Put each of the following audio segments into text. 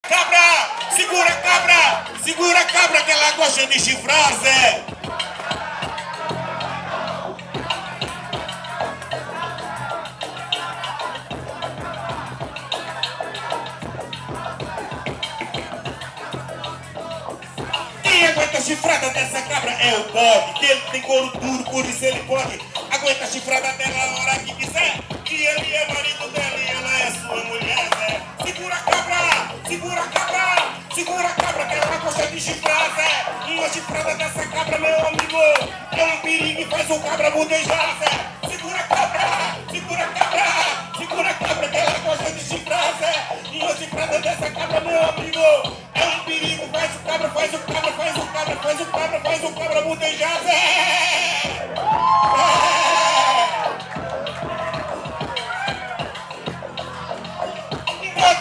Cabra! Segura, cabra! Segura, cabra, que ela gosta de chifrar, Zé! Quem aguenta a chifrada dessa cabra é o Bob, que ele tem couro duro, por isso ele pode aguenta a chifrada dela a hora que quiser, que ele é marido dela e ela é sua mulher, Zé. Segura a cabra! Segura a cabra! Segura a cabra, que ela gosta de chifrar, Zé. Uma chifrada dessa cabra, meu amigo, é um perigo e faz o cabra budejar, Zé. Segura a cabra! Segura a cabra! Segura a cabra, que ela gosta de chifrar, Zé. Uma chifrada dessa cabra, meu amigo, é um perigo, faz o cabra, faz o cabra, faz o cabra, faz o cabra, faz o cabra budejar, Zé.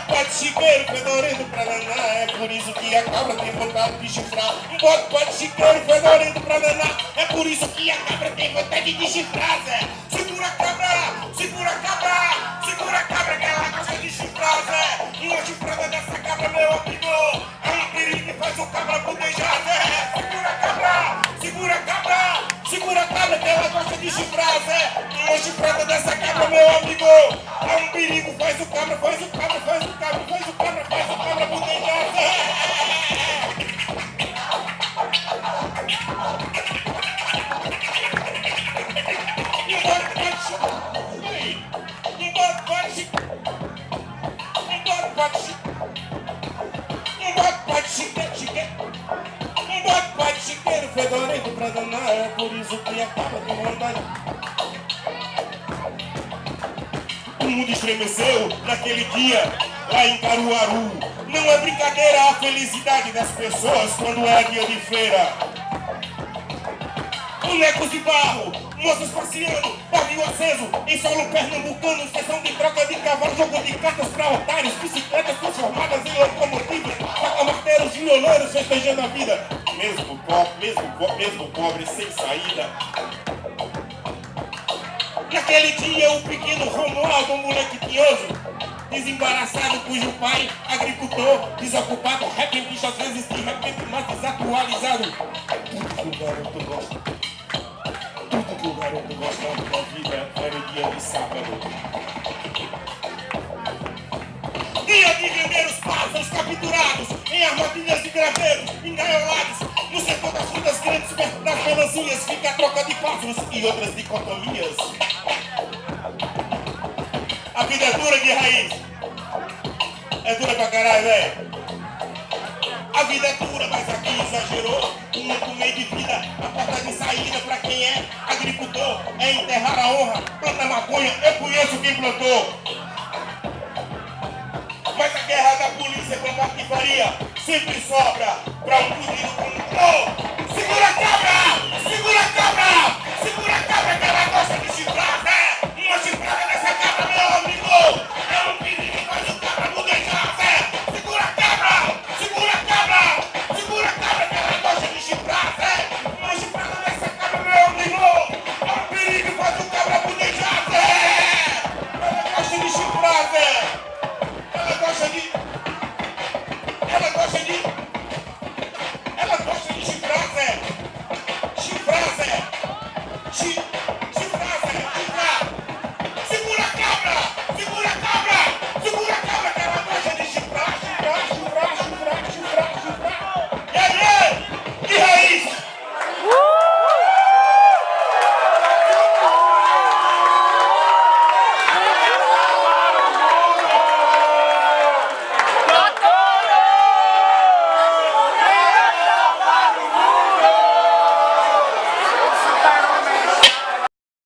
Pode chiqueiro, fedorento pra danar, é por isso que a cabra tem vontade de chifrar. Um bote pode chiqueiro, fedorento pra danar, é por isso que a cabra tem vontade de chifrar, Zé. Segura a cabra, segura a cabra, segura a cabra, que ela gosta de chifrar, Zé. Uma chifrada dessa cabra, meu amigo, é um perigo e faz o cabra budejar, Zé. Segura a cabra, segura a cabra, segura a cabra, que ela gosta de chifrar, Zé. Uma chifrada dessa cabra, meu amigo, é um perigo, faz o cabra, faz o cabra, faz o cabra, faz o cabra, faz o cabra budejar, Zé. Chiqueiro, fedorento pra danar, é por isso que acaba de vontade. O mundo estremeceu naquele dia, lá em Caruaru. Não é brincadeira a felicidade das pessoas quando é dia de feira. Bonecos de barro, moças passeando, pavio aceso, em solo pernambucano, sessão de troca de cavalo, jogo de cartas pra otários, bicicletas transformadas em locomotivas, sacamarteiros, violeiros festejando a vida. Mesmo pobre, sem saída. Naquele dia o pequeno Romualdo, um moleque tinhoso, desembaraçado, cujo pai, agricultor, desocupado, repentista, às vezes de repente mais desatualizado. Tudo que o garoto gosta, tudo que o garoto gosta da vida era dia de sábado. Dia de vender os pássaros capturados em armadilhas de graveiros, engaiolados no setor das frutas grandes, perto das melancias, fica a troca de pássaros e outras dicotomias. A vida é dura de raiz. É dura pra caralho, velho. A vida é dura, mas aqui exagerou. Um meio de vida, a porta de saída pra quem é agricultor é enterrar a honra. Planta maconha, eu conheço quem plantou. Mas a guerra da polícia com a patifaria sempre sobra.